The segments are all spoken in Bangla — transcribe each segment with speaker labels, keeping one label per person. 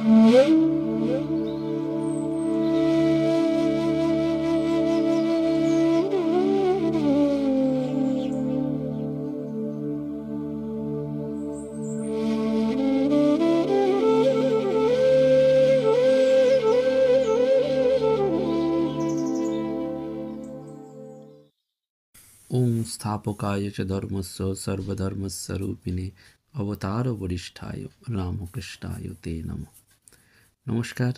Speaker 1: ওম স্থাপকায় চ ধর্মস্য সর্বধর্মস্বরূপিণে অবতার বরিষ্ঠায় রামকৃষ্ণায় তে নমঃ। নমস্কার।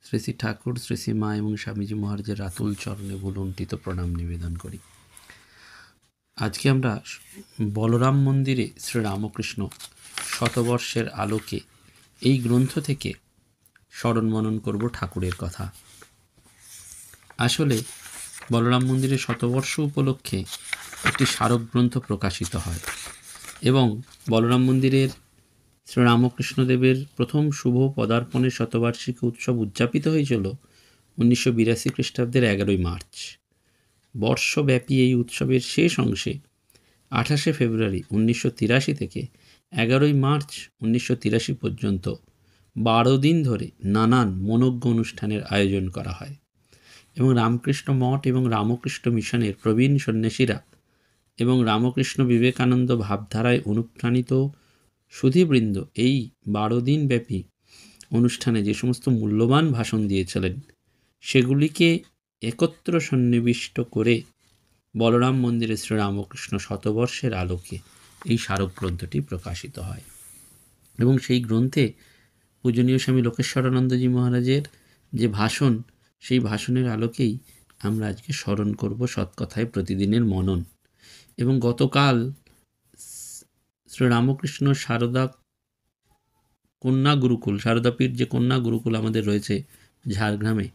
Speaker 1: শ্রী শ্রী ঠাকুর, শ্রী শ্রী মা এবং স্বামীজি মহারাজের রাতুল চরণে ভুলুণ্ঠিত প্রণাম নিবেদন করি। আজকে আমরা বলরাম মন্দিরে শ্রীরামকৃষ্ণ শতবর্ষের আলোকে এই গ্রন্থ থেকে স্মরণ মনন করব ঠাকুরের কথা। আসলে বলরাম মন্দিরের শতবর্ষ উপলক্ষে একটি স্মারক গ্রন্থ প্রকাশিত হয় এবং বলরাম মন্দিরের শ্রীরামকৃষ্ণদেবের প্রথম শুভ পদার্পণের শতবার্ষিকী উৎসব উদযাপিত হয়েছিল 1982 খ্রিস্টাব্দের 11ই মার্চ। বর্ষব্যাপী এই উৎসবের শেষ অংশে 28শে ফেব্রুয়ারি 1983 থেকে 11ই মার্চ 1983 পর্যন্ত 12 দিন ধরে নানান মনোজ্ঞ অনুষ্ঠানের আয়োজন করা হয় এবং রামকৃষ্ণ মঠ এবং রামকৃষ্ণ মিশনের প্রবীণ সন্ন্যাসীরা এবং রামকৃষ্ণ বিবেকানন্দ ভাবধারায় অনুপ্রাণিত সুধীবৃন্দ এই 12 দিন ব্যাপী অনুষ্ঠানে যে সমস্ত মূল্যবান ভাষণ দিয়েছিলেন সেগুলিকে একত্র সন্নিবিষ্ট করে বলরাম মন্দিরে শ্রীরামকৃষ্ণ শতবর্ষের আলোকে এই স্মারক গ্রন্থটি প্রকাশিত হয় এবং সেই গ্রন্থে পূজনীয় স্বামী লোকেশ্বরানন্দজি মহারাজের যে ভাষণ, সেই ভাষণের আলোকেই আমরা আজকে স্মরণ করব সৎকথায় প্রতিদিনের মনন। এবং গতকাল শ্রীরামকৃষ্ণ সারদা কন্যা গুরুকুল, সারদাপীঠ যে কন্যা গুরুকুল আমাদের রয়েছে ঝাড়গ্রামে,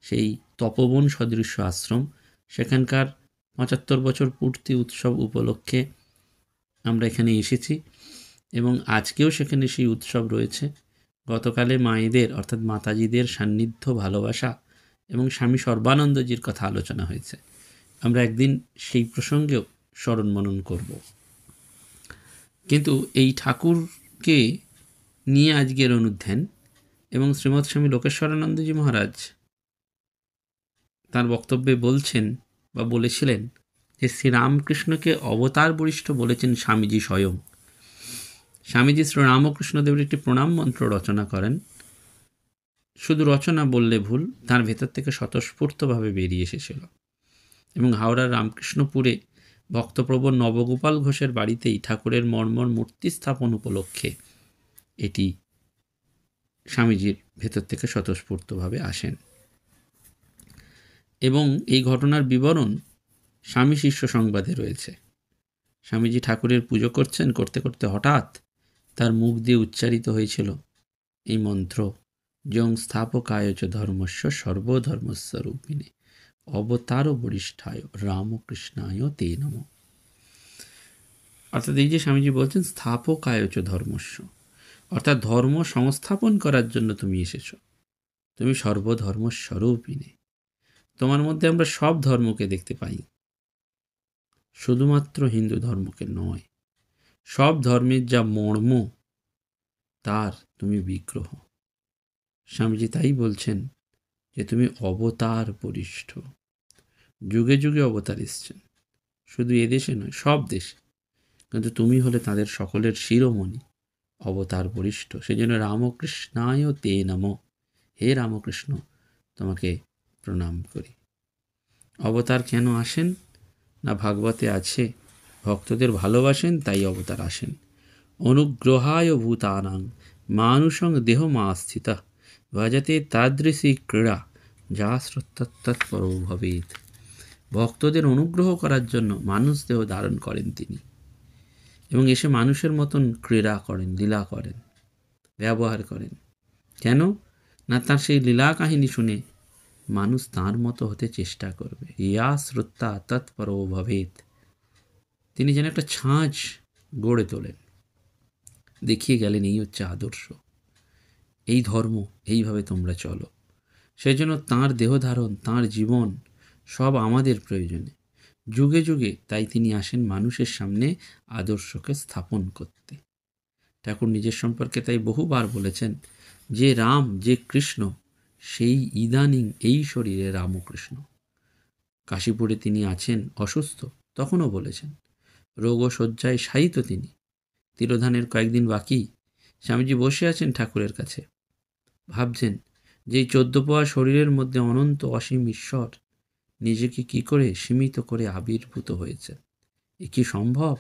Speaker 1: সেই তপবন সদৃশ্য আশ্রম, সেখানকার 75 বছর পূর্তি উৎসব উপলক্ষে আমরা এখানে এসেছি এবং আজকেও সেখানে সেই উৎসব রয়েছে। গতকালে মায়েদের অর্থাৎ মাতাজিদের সান্নিধ্য, ভালোবাসা এবং স্বামী সর্বানন্দজির কথা আলোচনা হয়েছে। আমরা একদিন সেই প্রসঙ্গেও স্মরণ মনন করব। কিন্তু এই ঠাকুরকে নিয়ে আজকের অনুধ্যান এবং শ্রীমৎ স্বামী লোকেশ্বরানন্দজি মহারাজ তার বক্তব্যে বলছেন বা বলেছিলেন যে শ্রীরামকৃষ্ণকে অবতার বরিষ্ঠ বলেছেন স্বামীজি স্বয়ং। স্বামীজি শ্রীরামকৃষ্ণদেবের একটি প্রণাম মন্ত্র রচনা করেন। শুধু রচনা বললে ভুল, তার ভেতর থেকে স্বতঃস্ফূর্তভাবে বেরিয়ে এসেছিল এবং হাওড়ার রামকৃষ্ণপুরে ভক্তপ্রবর নবগোপাল ঘোষের বাড়িতেই ঠাকুরের মর্মর মূর্তি স্থাপন উপলক্ষে এটি স্বামীজির ভেতর থেকে স্বতঃস্ফূর্তভাবে আসেন এবং এই ঘটনার বিবরণ স্বামী শিষ্য সংবাদে রয়েছে। স্বামীজি ঠাকুরের পুজো করছেন, করতে করতে হঠাৎ তার মুখ দিয়ে উচ্চারিত হয়েছিল এই মন্ত্র, যং স্থাপকায় চ ধর্মস্য সর্বধর্মস্বরূপিণে অবতার বরিষ্ঠায় রামকৃষ্ণায় তে নমঃ। অর্থাৎ এই যে স্বামীজি বলছেন স্থাপকায় চ ধর্মস্য, অর্থাৎ ধর্ম সংস্থাপন করার জন্য তুমি এসেছ, তুমি সর্বধর্মস্বরূপিণে। তোমার মধ্যে আমরা সব ধর্মকে দেখতে পাই, শুধুমাত্র হিন্দু ধর্মকে নয়। সব ধর্মের যা মর্ম তার তুমি বিগ্রহ। স্বামীজি তাই বলছেন যে তুমি অবতার বরিষ্ঠ। যুগে যুগে অবতার এসছেন, শুধু এদেশে নয়, সব দেশে, কিন্তু তুমি হলে তাদের সকলের শিরোমণি, অবতার বরিষ্ঠ। সেই জন্য রামকৃষ্ণায় তে নমঃ, হে রামকৃষ্ণ তোমাকে প্রণাম করি। অবতার কেন আসেন না, ভাগবতে আছে ভক্তদের ভালোবাসেন তাই অবতার আসেন। অনুগ্রহায় ভূতানাং মানুষং দেহ মা স্থিতা ভজতে তাদৃশী ক্রীড়া যা শ্রোত্তৎপর ভবেৎ। ভক্তদের অনুগ্রহ করার জন্য মানুষ দেহ ধারণ করেন তিনি এবং এসে মানুষের মতন ক্রীড়া করেন, লীলা করেন, ব্যবহার করেন। কেন না, তার সেই লীলা কাহিনী শুনে মানুষ তাঁর মতো হতে চেষ্টা করবে। ইয়া শ্রোতা তৎপর ভবেৎ। তিনি যেন একটা ছাঁচ গড়ে তোলেন, দেখিয়ে গেলেন এই হচ্ছে আদর্শ, এই ধর্ম, এইভাবে তোমরা চলো। সেই জন্য তাঁর দেহধারণ, তাঁর জীবন সব আমাদের প্রয়োজনে। যুগে যুগে তাই তিনি আসেন মানুষের সামনে আদর্শকে স্থাপন করতে। ঠাকুর নিজের সম্পর্কে তাই বহুবার বলেছেন যে রাম, যে কৃষ্ণ, সেই ইদানিং এই শরীরে রামকৃষ্ণ। কাশীপুরে তিনি আছেন অসুস্থ, তখনও বলেছেন। রোগ ও শয্যায় শায়িত তিনি। তিরোধানের কয়েকদিন বাকি। স্বামীজি বসে আছেন ঠাকুরের কাছে, ভাবছেন যে এই 14 পাওয়া শরীরের মধ্যে অনন্ত অসীম ঈশ্বর নিজেকে কি করে সীমিত করে আবির্ভূত হয়েছে। এ কি সম্ভব?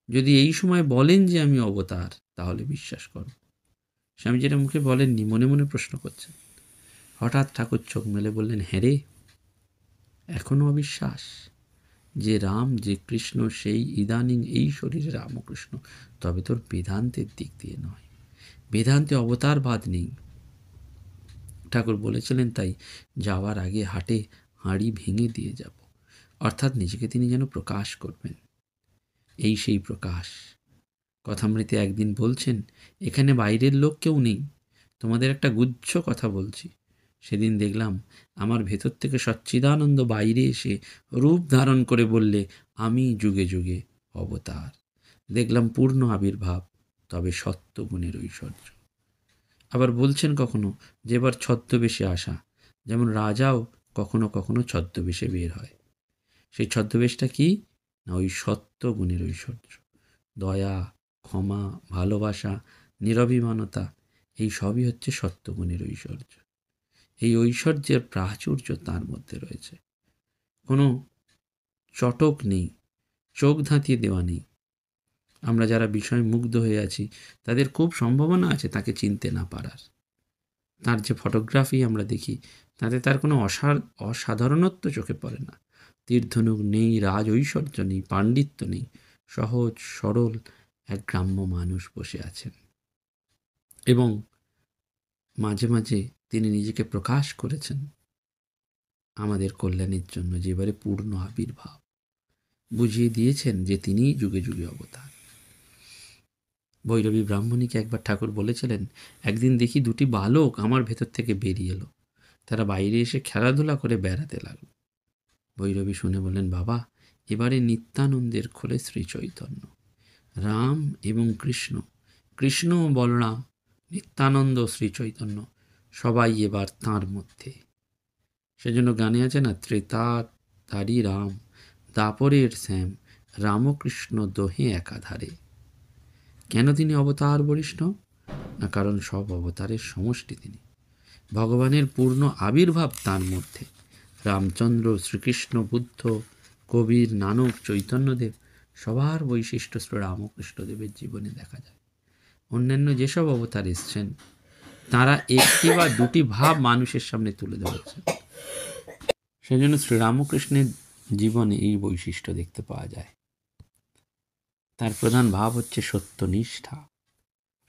Speaker 1: যদি এই সময় বলেন যে আমি অবতার, তাহলে বিশ্বাস করো। স্বামীজির মুখে বলেননি, মনে মনে প্রশ্ন করছেন। হঠাৎ ঠাকুর চোখ মেলে বললেন, হ্যাঁ রে, এখনো অবিশ্বাস? যে রাম, যে কৃষ্ণ, সেই ইদানিং এই শরীরে রামকৃষ্ণ। তবে তোর বেদান্তের দিক দিয়ে নয়, বেদান্তে অবতারবাদ নেই। ঠাকুর বলেছিলেন তাই, যাওয়ার আগে হাটে হাঁড়ি ভেঙে দিয়ে যাব। অর্থাৎ নিজেকে তিনি যেন প্রকাশ করবেন। এই সেই প্রকাশ। কথামৃতে একদিন বলছেন, এখানে বাইরের লোক কেউ নেই, তোমাদের একটা গুচ্ছ কথা বলছি। সেদিন দেখলাম আমার ভেতর থেকে সচ্চিদানন্দ বাইরে এসে রূপ ধারণ করে বললে, আমি যুগে যুগে অবতার। দেখলাম পূর্ণ আবির্ভাব, তবে সত্যগুণের ঐশ্বর্য। আবার বলছেন কখনো যে এবার ছদ্মবেশে আসা, যেমন রাজাও কখনো কখনো ছদ্মবেশে বের হয়। সেই ছদ্মবেশটা কি না, ওই সত্যগুণের ঐশ্বর্য। দয়া, ক্ষমা, ভালোবাসা, নিরভিমানতা, এই সবই হচ্ছে সত্যগুণের ঐশ্বর্য। এই ঐশ্বর্যের প্রাচুর্য তার মধ্যে রয়েছে। কোনো চটক নেই, চোখ ধাঁতিয়ে দেওয়া নেই। আমরা যারা বিষয় মুগ্ধ হয়ে আছি, তাদের খুব সম্ভাবনা আছে তাকে চিনতে না পারার। তার যে ফটোগ্রাফি আমরা দেখি, তাতে তার কোনো অসাধারণত্ব চোখে পড়ে না। তীর্ধনুক নেই, রাজ ঐশ্বর্য নেই, পাণ্ডিত্য নেই। সহজ সরল এক গ্রাম্য মানুষ বসে আছেন। এবং মাঝে মাঝে তিনি নিজেকে প্রকাশ করেছেন আমাদের কল্যাণের জন্য, যে এবারে পূর্ণ আবির্ভাব। বুঝিয়ে দিয়েছেন যে তিনিই যুগে যুগে অবতার। ভৈরবী ব্রাহ্মণীকে একবার ঠাকুর বলেছিলেন, একদিন দেখি দুটি বালক আমার ভেতর থেকে বেরিয়ে এলো। তারা বাইরে এসে খেলাধুলা করে বেড়াতে লাগলো। ভৈরবী শুনে বললেন, বাবা, এবারে নিত্যানন্দের খোলে শ্রী চৈতন্য। রাম এবং কৃষ্ণ, কৃষ্ণ ও বলরাম, নিত্যানন্দ, শ্রী চৈতন্য, সবাই এবার তাঁর মধ্যে। সেজন্য গানে আছে না, ত্রেতা তারি রাম, দাপরের শ্যাম, রামকৃষ্ণ দোহে একাধারে। কেন তিনি অবতার বরিষ্ঠ? না, কারণ সব অবতারের সমষ্টি তিনি। ভগবানের পূর্ণ আবির্ভাব তার মধ্যে। রামচন্দ্র, শ্রীকৃষ্ণ, বুদ্ধ, কবির, নানক, চৈতন্যদেব, সবার বৈশিষ্ট্য শ্রী রামকৃষ্ণদেবের জীবনে দেখা যায়। অন্যান্য যেসব অবতার এসছেন, তারা একটি বা দুটি ভাব মানুষের সামনে তুলে ধরেছেন। সেজন্য শ্রীরামকৃষ্ণের জীবনে এই বৈশিষ্ট্য দেখতে পাওয়া যায়। তার প্রধান ভাব হচ্ছে সত্যনিষ্ঠা।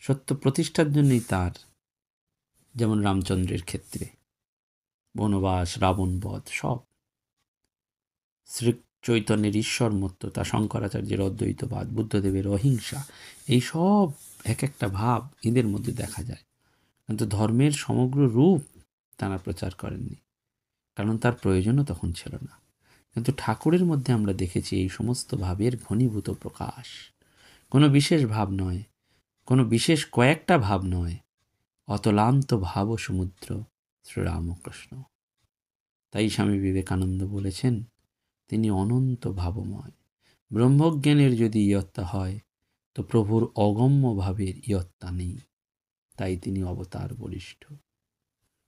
Speaker 1: সত্য প্রতিষ্ঠার জন্যই তার, যেমন রামচন্দ্রের ক্ষেত্রে বনবাস, রাবণবধ, সব। শ্রী চৈতন্যের ঈশ্বরমত্ততা, শঙ্করাচার্যের অদ্বৈতবাদ, বুদ্ধদেবের অহিংসা, এই সব এক একটা ভাব এদের মধ্যে দেখা যায়। কিন্তু ধর্মের সমগ্র রূপ তারা প্রচার করেননি, কারণ তার প্রয়োজনও তখন ছিল না। কিন্তু ঠাকুরের মধ্যে আমরা দেখেছি এই সমস্ত ভাবের ঘনীভূত প্রকাশ। কোনো বিশেষ ভাব নয়, কোনো বিশেষ কয়েকটা ভাব নয়, অতলান্ত ভাব সমুদ্র শ্রীরামকৃষ্ণ। তাই স্বামী বিবেকানন্দ বলেছেন, তিনি অনন্ত ভাবময়। ব্রহ্মজ্ঞানের যদি ইয়ত্তা হয়, তো প্রভুর অগম্য ভাবের ইয়ত্তা নেই। তাই তিনি অবতার বরিষ্ঠ।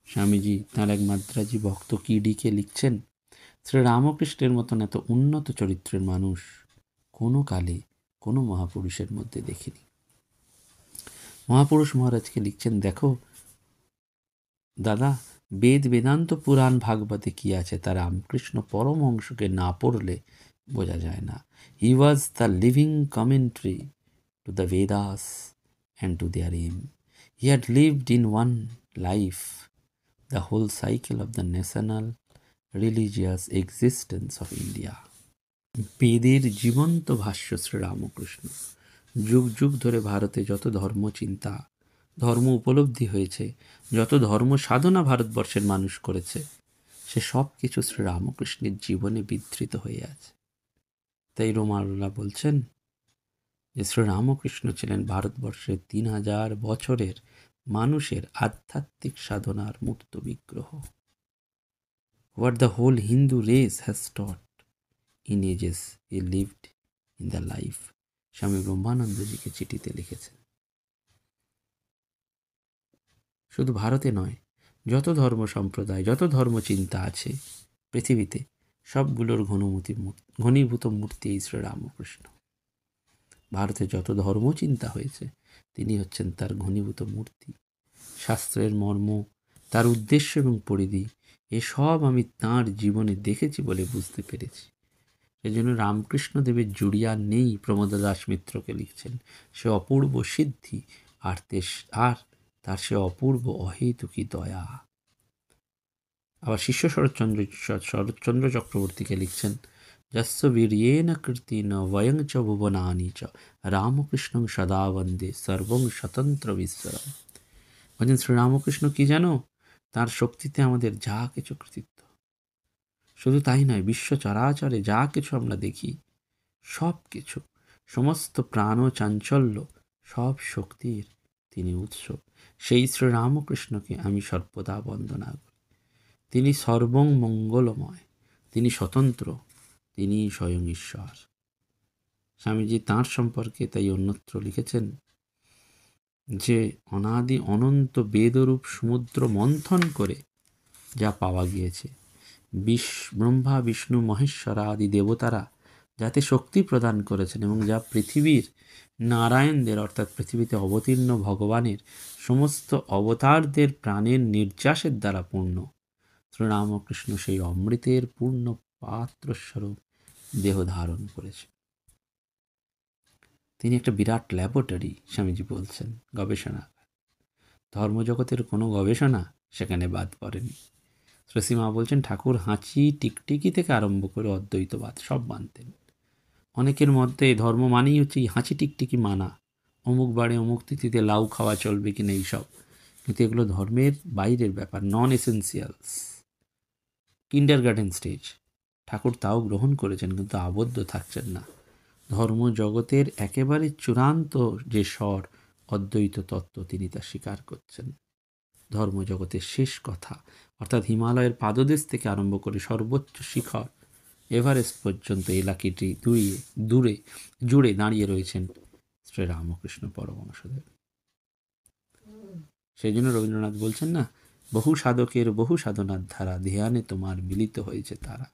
Speaker 1: স্বামীজি তাঁর এক মাদ্রাজি ভক্ত কিডিকে লিখছেন, শ্রীরামকৃষ্ণের মতন এত উন্নত চরিত্রের মানুষ কোনো কালে কোনো মহাপুরুষের মধ্যে দেখিনি। মহাপুরুষ মহারাজকে লিখছেন, দেখো দাদা, বেদ, বেদান্ত, পুরাণ, ভাগবতে কি আছে তা রামকৃষ্ণ পরমহংসকে না পড়লে বোঝা যায় না। He was the living commentary to the Vedas and to their aim. He had lived in one life the whole cycle of the national religious existence of India. বেদের জীবন্ত ভাষ্য শ্রীরামকৃষ্ণ। যুগ যুগ ধরে ভারতে যত ধর্মচিন্তা, ধর্ম উপলব্ধি হয়েছে, যত ধর্ম সাধনা ভারতবর্ষের মানুষ করেছে, সে সব কিছু শ্রীরামকৃষ্ণের জীবনে বিধৃত হয়ে আছে। তাই রোমারুলা বলছেন যে শ্রীরামকৃষ্ণ ছিলেন ভারতবর্ষের 3000 বছরের মানুষের আধ্যাত্মিক সাধনার মূর্ত বিগ্রহ। What the whole Hindu race has taught in ages he lived in the life, স্বামী ব্রহ্মানন্দজিকে চিঠিতে লিখেছেন। শুধু ভারতে নয়, যত ধর্ম সম্প্রদায়, যত ধর্ম চিন্তা আছে পৃথিবীতে, সবগুলোর ঘনীভূত মূর্তি এই শ্রীরামকৃষ্ণ। ভারতে যত ধর্ম চিন্তা হয়েছে তিনি হচ্ছেন তার ঘনীভূত মূর্তি। শাস্ত্রের মর্ম, তার উদ্দেশ্য এবং পরিধি এসব আমি তাঁর জীবনে দেখেছি বলে বুঝতে পেরেছি। সেই জন্য রামকৃষ্ণদেবের জুড়িয়া নেই প্রমোদ দাস মিত্রকে লিখছেন। সে অপূর্ব সিদ্ধি আর তার সে অপূর্ব অহেতুকী দয়া। আবার শিষ্য শরৎচন্দ্র চক্রবর্তীকে লিখছেন, যস্য বীর্যেন কীর্তিন বয়ং চ ভুবনানি চ রামকৃষ্ণং সদা বন্দে সর্বং স্বতন্ত্র বিশ্বরম। বলছেন শ্রীরামকৃষ্ণ কি জানো, তার শক্তিতে আমাদের যা কিছু কৃতিত্ব। শুধু তাই নয়, বিশ্ব চরাচরে যা কিছু আমরা দেখি, সব কিছু, সমস্ত প্রাণ ও চাঞ্চল্য, সব শক্তির তিনি উৎস। সেই শ্রীরামকৃষ্ণকে আমি সর্বদা বন্দনা করি। তিনি সর্বং মঙ্গলময়, তিনি স্বতন্ত্র, তিনি স্বয়ং ঈশ্বর। স্বামীজি তাঁর সম্পর্কে তাই অন্যত্র লিখেছেন যে অনাদি অনন্ত বেদরূপ সমুদ্র মন্থন করে যা পাওয়া গিয়েছে, ব্রহ্মা বিষ্ণু মহেশ্বর আদি দেবতারা যাতে শক্তি প্রদান করেছেন এবং যা পৃথিবীর নারায়ণদের অর্থাৎ পৃথিবীতে অবতীর্ণ ভগবানের সমস্ত অবতারদের প্রাণের নির্যাসের দ্বারা পূর্ণ, শ্রীরামকৃষ্ণ সেই অমৃতের পূর্ণ পাত্রস্বরূপ দেহ ধারণ করেছে। তিনি একটা বিরাট ল্যাবরেটরি, স্বামীজি বলছেন, গবেষণাগার। ধর্মজগতের কোনো গবেষণা সেখানে বাদ পড়েনি। শ্রীসীমা বলছেন ঠাকুর হাঁচি টিকটিকি থেকে আরম্ভ করে অদ্বৈতবাদ সব মানতেন। অনেকের মধ্যে ধর্ম মানেই হচ্ছে হাঁচি টিকটিকি মানা, অমুক বাড়ে অমুক তিথিতে লাউ খাওয়া চলবে কিনা এইসব, কিন্তু এগুলো ধর্মের বাইরের ব্যাপার, নন এসেন্সিয়ালস, কিন্ডারগার্টেন স্টেজ। ঠাকুর তাও গ্রহণ করেছেন, কিন্তু আবদ্ধ থাকছেন না। ধর্মজগতের একেবারে চূড়ান্ত যে স্বর অদ্বৈত তত্ত্ব, তিনি তা স্বীকার করছেন। ধর্মজগতের শেষ কথা অর্থাৎ হিমালয়ের পাদদেশ থেকে আরম্ভ করে সর্বোচ্চ শিখর এভারেস্ট পর্যন্ত এলাকাটি জুড়ে দাঁড়িয়ে রয়েছেন শ্রীরামকৃষ্ণ পরমহংসদেব। সেই জন্য রবীন্দ্রনাথ বলছেন না, বহু সাধকের বহু সাধনার ধারা, ধ্যানে তোমার মিলিত হয়েছে তারা।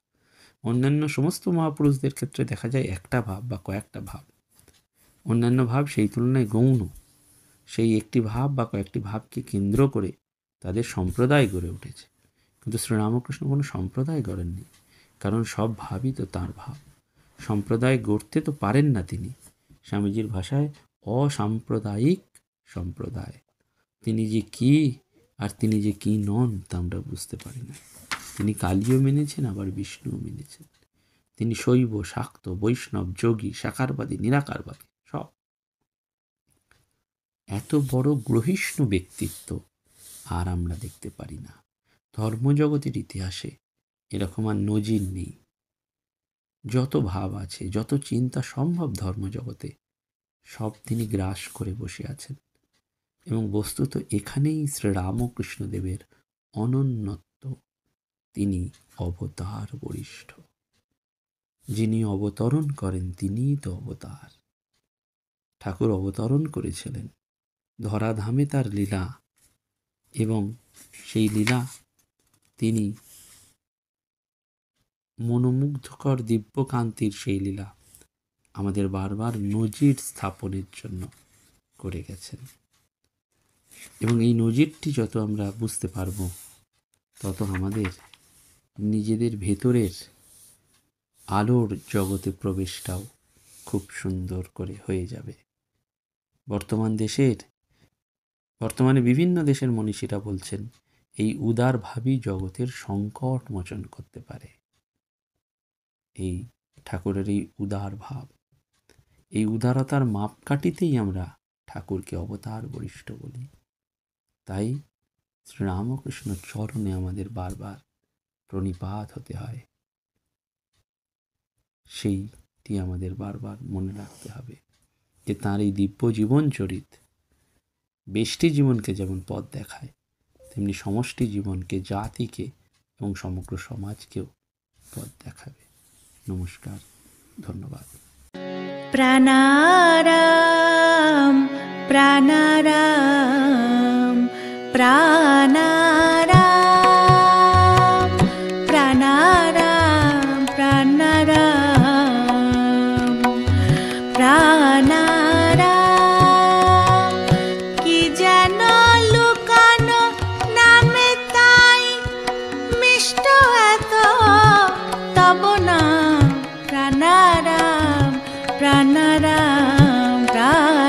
Speaker 1: অন্যান্য সমস্ত মহাপুরুষদের ক্ষেত্রে দেখা যায় একটা ভাব বা কয়েকটা ভাব, অন্যান্য ভাব সেই তুলনায় গৌণ। সেই একটি ভাব বা কয়েকটি ভাবকে কেন্দ্র করে তাদের সম্প্রদায় গড়ে উঠেছে, কিন্তু শ্রীরামকৃষ্ণ কোনো সম্প্রদায় গড়েননি, কারণ সব ভাবই তো তাঁর ভাব। সম্প্রদায় গড়তে তো পারেন না তিনি। স্বামীজির ভাষায় অসাম্প্রদায়িক সম্প্রদায়। তিনি যে কি আর তিনি যে কি নন তা আমরা বুঝতে পারি না। তিনি কালীও মেনেছেন, আবার বিষ্ণুও মেনেছেন। তিনি শৈব, শাক্ত, বৈষ্ণব, যোগী, সাকারবাদী, নিরাকারবাদী, সব। এত বড় গ্রহিষ্ণু ব্যক্তিত্ব আর আমরা দেখতে পারি না। ধর্মজগতের ইতিহাসে এরকম আর নজির নেই। যত ভাব আছে, যত চিন্তা সম্ভব ধর্মজগতে, সব তিনি গ্রাস করে বসে আছেন। এবং বস্তুত এখানেই শ্রীরামকৃষ্ণদেবের অনন্যত্ব। তিনি অবতার বরিষ্ঠ। যিনি অবতরণ করেন তিনিই তো অবতার। ঠাকুর অবতরণ করেছিলেন, ধরাধামে তার লীলা, এবং সেই লীলা তিনি মনোমুগ্ধকর দিব্যকান্তির সেই লীলা আমাদের বারবার নজির স্থাপনের জন্য করে গেছেন। এবং এই নজিরটি যত আমরা বুঝতে পারব, তত আমাদের নিজেদের ভেতরের আলোর জগতে প্রবেশটাও খুব সুন্দর করে হয়ে যাবে। বর্তমানে বিভিন্ন দেশের মনীষীরা বলছেন এই উদার ভাবই জগতের সংকট মোচন করতে পারে। এই ঠাকুরের এই উদার ভাব, এই উদারতার মাপকাঠিতেই আমরা ঠাকুরকে অবতার বরিষ্ঠ বলি। তাই শ্রীরামকৃষ্ণ চরণে আমাদের বারবার প্রণিপাত হতে হয়। সেইটি আমাদের বারবার মনে রাখতে হবে যে তাঁর এই দিব্য জীবন চরিত ব্যষ্টি জীবনকে যেমন পথ দেখায়, তেমনি সমষ্টি জীবনকে, জাতিকে এবং সমগ্র সমাজকেও পথ দেখাবে। নমস্কার, ধন্যবাদ।
Speaker 2: প্রাণারাম প্রাণারাম প্রাণারাম প্রাণারাম প্রাণারাম প্রাণারাম। কি যেন লুকানো নামে তাই মিষ্ট এত তব নাম। প্রাণারাম প্রাণারাম প্রাণ